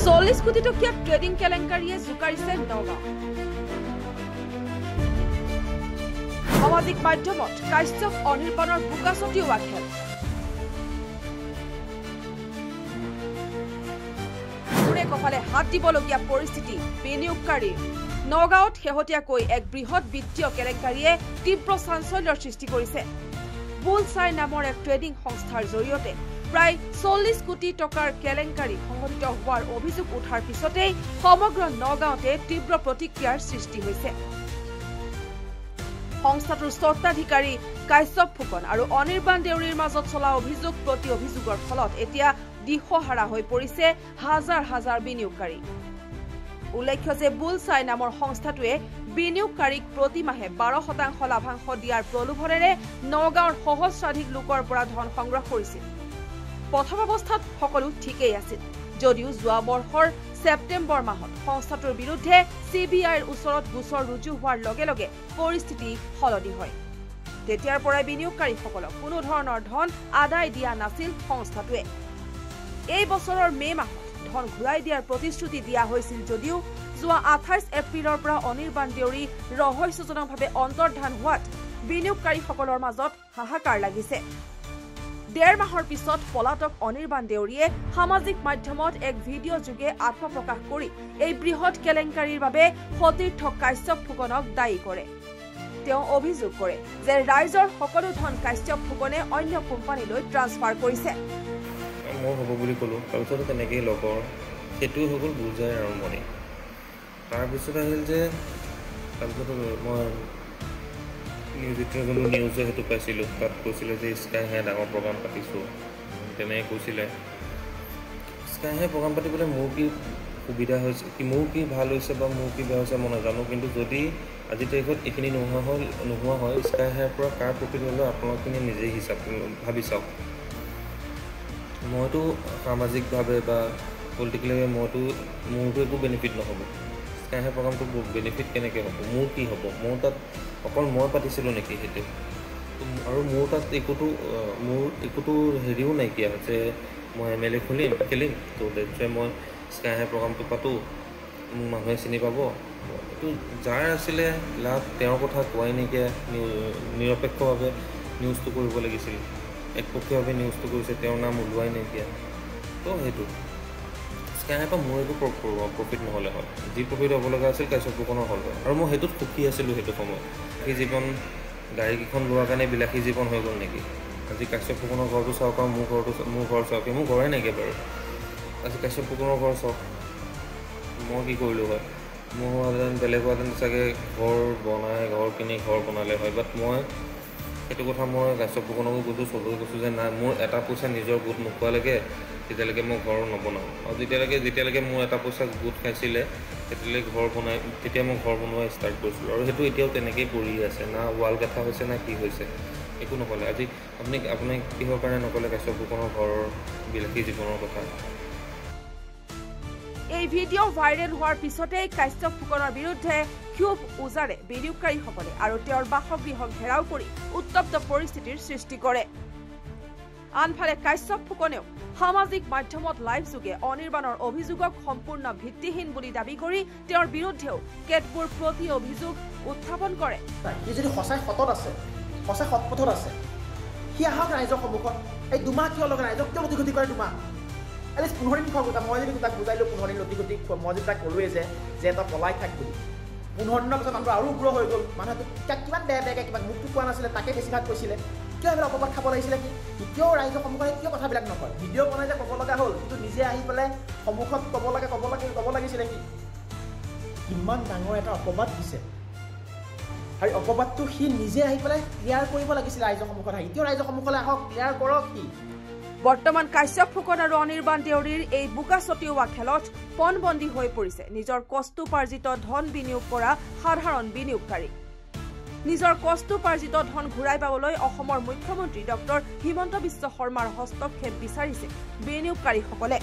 40 কোটি টকীয়া ট্ৰেডিং কেলেংকাৰীয়ে জোকাৰিছে নগাঁও। সামাজিক মাধ্যমত কাশ্যপ অনিৰ্বাণৰ বোকা ছটিওৱা খেল। কপালে হাত দিবলগীয়া পৰিস্থিতি বিনিয়োগকাৰীৰ। নগাঁৱত শেহতীয়াকৈ এক বৃহৎ বিত্তীয় কেলেংকাৰীয়ে তীব্ৰ চাঞ্চল্যৰ সৃষ্টি কৰিছে। বুলছাই নামৰ এক ট্ৰেডিং সংস্থাৰ জৰিয়তে প্ৰায় 40 কোটি টকাৰ কেলেংকাৰী সংঘটিত হোৱাৰ অভিযোগ উঠাৰ পিছতেই সমগ্ৰ নগাঁৱতে তীব্ৰ প্ৰতিক্ৰিয়াৰ সৃষ্টি হৈছে। সংস্থাটোৰ স্বত্বাধিকাৰী কাশ্যপ ফুকন আৰু অনিৰ্বাণ দেউৰীৰ মাজত চলা অভিযোগ প্ৰতি অভিযোগৰ ফলত এতিয়া দিশহাৰা হৈ পৰিছে হাজাৰ হাজাৰ বিনিয়োগকাৰী। উল্লেখ্য যে বুলছাই নামৰ সংস্থাটোৱে বিনিয়োগকাৰীক প্ৰতিমাহে 12% লাভাংশ দিয়াৰ প্ৰলোভনেৰে নগাঁৱৰ সহস্ৰাধিক লোকৰ পৰা ধন সংগ্ৰহ কৰিছিল। প্ৰথম অৱস্থাত সকলো ঠিকেই আছিল, যদিও যোৱা বৰ্ষৰ ছেপ্টেম্বৰ মাহত সংস্থাটোৰ বিৰুদ্ধে CBIৰ ওচৰত গোচৰ ৰুজু হোৱাৰ লগে লগে পৰিস্থিতি সলনি হয়। তেতিয়াৰ পৰাই বিনিয়োগকাৰীসকলক কোনো ধৰণৰ ধন আদায় দিয়া নাছিল সংস্থাটোৱে। এই বছৰৰ মে মাহত ধন ঘূৰাই দিয়াৰ প্ৰতিশ্ৰুতি দিয়া হৈছিল যদিও যোৱা 28 এপ্ৰিলৰ পৰা অনিৰ্বাণ দেউৰী ৰহস্যজনকভাৱে অন্তৰ্ধান হোৱাত বিনিয়োগকাৰীসকলৰ মাজত হাহাকাৰ লাগিছে। 1.5 মাহৰ পিছত পলাতক অনিৰ্বাণ দেউৰীয়ে সামাজিক মাধ্যমত এক ভিডিঅ' যোগে আত্মপ্ৰকাশ কৰি এই বৃহৎ কেলেংকাৰীৰ বাবে সতীৰ্থ কাশ্যপ ফুকনক দায়ী কৰে। তেওঁ অভিযোগ কৰে যে ৰাইজৰ সকলো ধন কাশ্যপ ফুকনে অন্য কোম্পানীলৈ ট্ৰান্সফাৰ কৰিছে। মই হ'ব বুলি ক'লোঁ, তাৰপিছতে তেনেকেই লগৰ সেইটোৱে হৈ গ'ল বুলছাই আৰম্ভণি। তাৰপিছত আহিল যে তাৰপিছত মই নিউজে সেইটো পাইছিলোঁ, তাত কৈছিলে যে স্কাইহে ডাঙৰ প্ৰগ্ৰাম পাতিছোঁ, তেনেকৈ কৈছিলে। স্কাইহে প্ৰগ্ৰাম পাতিবলৈ মোৰ কি সুবিধা হৈছে, মোৰ কি ভাল হৈছে বা মোৰ কি বেয়া হৈছে মই নাজানো, কিন্তু যদি আজিৰ তাৰিখত এইখিনি নোহোৱা হয় স্কাইহেৰ পৰা কাৰ প্ৰফিট হ'লেও আপোনালোকখিনি নিজেই হিচাপ ভাবি চাওক। মইতো সামাজিকভাৱে বা পলিটিকেলি মোৰতো একো বেনিফিট নহ'ব। স্কাইহে প্ৰগ্ৰামটো বেনিফিট কেনেকৈ হ'ব, মোৰ কি হ'ব? মোৰ তাত অকল মই পাতিছিলোঁ নেকি সেইটো? আৰু মোৰ তাত একোতো হেৰিও নাইকিয়া যে মই MLA খেলিম তো ডেটছে মই স্কাইহে প্ৰগ্ৰামটো পাতোঁ, মোক মানুহে চিনি পাব। এইটো যাৰ আছিলে লাভ তেওঁৰ কথা কোৱাই নাইকিয়া, নিৰপেক্ষভাৱে নিউজটো কৰিব লাগিছিল, একপক্ষীয়ভাৱে নিউজটো কৰিছে, তেওঁৰ নাম ওলোৱাই নাইকিয়া। তো সেইটো স্কাইহেৰ পৰা মোৰ একো প্ৰফিট নহ'লে হয়, যি প্ৰফিট হ'ব লগা আছিল কাশ্যপ ফুকনৰ হ'ল হয়। আৰু মই সেইটোত সুখী আছিলোঁ সেইটো সময়ত। সেই জীৱন গাড়ীকেইখন লোৱাৰ কাৰণে বিলাসী জীৱন হৈ গ'ল নেকি? আজি কাশ্যপ ফুকনৰ ঘৰটো চাওক আৰু মোৰ ঘৰ চাওক, মোৰ ঘৰে নাইকিয়া বাৰু। আজি কাশ্যপ ফুকনৰ ঘৰ চাওক, মই কি কৰিলোঁ হয়? মোৰ হোৱাহেঁতেন বেলেগ হোৱাহেঁতেন চাগে ঘৰ কিনি ঘৰ বনালে হয়। বাট মই সেইটো কথা মই কাশ্যপ ফুকনকো কৈছোঁ, চবকে কৈছোঁ যে নাই, মোৰ এটা পইচা নিজৰ গোট নোখোৱালৈকে তেতিয়ালৈকে মই ঘৰ নবনাওঁ। আৰু যেতিয়ালৈকে মোৰ এটা পইচা গোট খাইছিলে তেতিয়া মই ঘৰ বনোৱা ষ্টাৰ্ট কৰিছিলোঁ। আৰু সেইটো এতিয়াও তেনেকৈয়ে পৰি আছে, না ৱাল গাঠা হৈছে না কি হৈছে, একো নক'লে। আজি আপুনি কিহৰ কাৰণে নক'লে কাশ্যপ ফুকনৰ ঘৰৰ বিলাসী জীৱনৰ কথা? এই ভিডিঅ' ভাইৰেল হোৱাৰ পিছতেই কাশ্যপ ফুকনৰ বিৰুদ্ধে ক্ষোভ উজাৰে বিনিয়োগকাৰীসকলে আৰু তেওঁৰ বাসগৃহক ঘেৰাও কৰি উত্তপ্ত পৰিস্থিতিৰ সৃষ্টি কৰে। আনফালে কাশ্যপ ফুকনেও সামাজিক মাধ্যমত লাইভ যোগে অনিৰ্বাণৰ অভিযোগক সম্পূৰ্ণ ভিত্তিহীন বুলি দাবী কৰি তেওঁৰ বিৰুদ্ধেও কেতবোৰ প্ৰতি অভিযোগ উত্থাপন কৰে। সি যদি সঁচাই সৎ পথত আছে, সি আহক ৰাইজৰ সন্মুখত। এই 2 মাহ কিয় লগা ৰাইজক কিয় লটি ঘটি কৰে? 2 মাহ এটলিষ্ট 15 দিন খোৱা। মই যদি তাক বুজাইলোঁ 15 দিন লটি ঘটি, মই যদি তাক ক'লোৱে যে তই পলাই থাক বুলি, 15 দিনৰ পিছত মানুহটো আৰু উগ্ৰ হৈ গ'ল। মানুহে তাক কিমান বেয়াকৈ কিমান মুখটো কোৱা নাছিলে, তাকে বেছিভাগ কৈছিলে। কিয় এইবিলাক অপবাদ খাব লাগিছিলে? কিয় ৰাইজৰ সন্মুখত কিয় কথাবিলাক নকয়? ভিডিঅ' বনাই যে ক'ব লগা হ'ল, কিন্তু নিজে আহি পেলাই সন্মুখত ক'ব লাগিছিলে কি? কিমান ডাঙৰ এটা অপবাদ দিছে, আৰু অপবাদটো সি নিজে আহি পেলাই ক্লিয়াৰ কৰিব লাগিছিলে ৰাইজৰ সন্মুখত। এতিয়াও ৰাইজৰ সন্মুখলৈ আহক, ক্লিয়াৰ কৰক সি। বৰ্তমান কাশ্যপ ফুকন আৰু অনিৰ্বাণ দেউৰীৰ এই বোকা ছটিওৱা খেলত পণবন্দী হৈ পৰিছে নিজৰ কষ্টোপাৰ্জিত ধন বিনিয়োগ কৰা সাধাৰণ বিনিয়োগকাৰী। নিজৰ কষ্টোপাৰ্জিত ধন ঘূৰাই পাবলৈ অসমৰ মুখ্যমন্ত্ৰী ডক্টৰ হিমন্ত বিশ্ব শৰ্মাৰ হস্তক্ষেপ বিচাৰিছে বিনিয়োগকাৰীসকলে।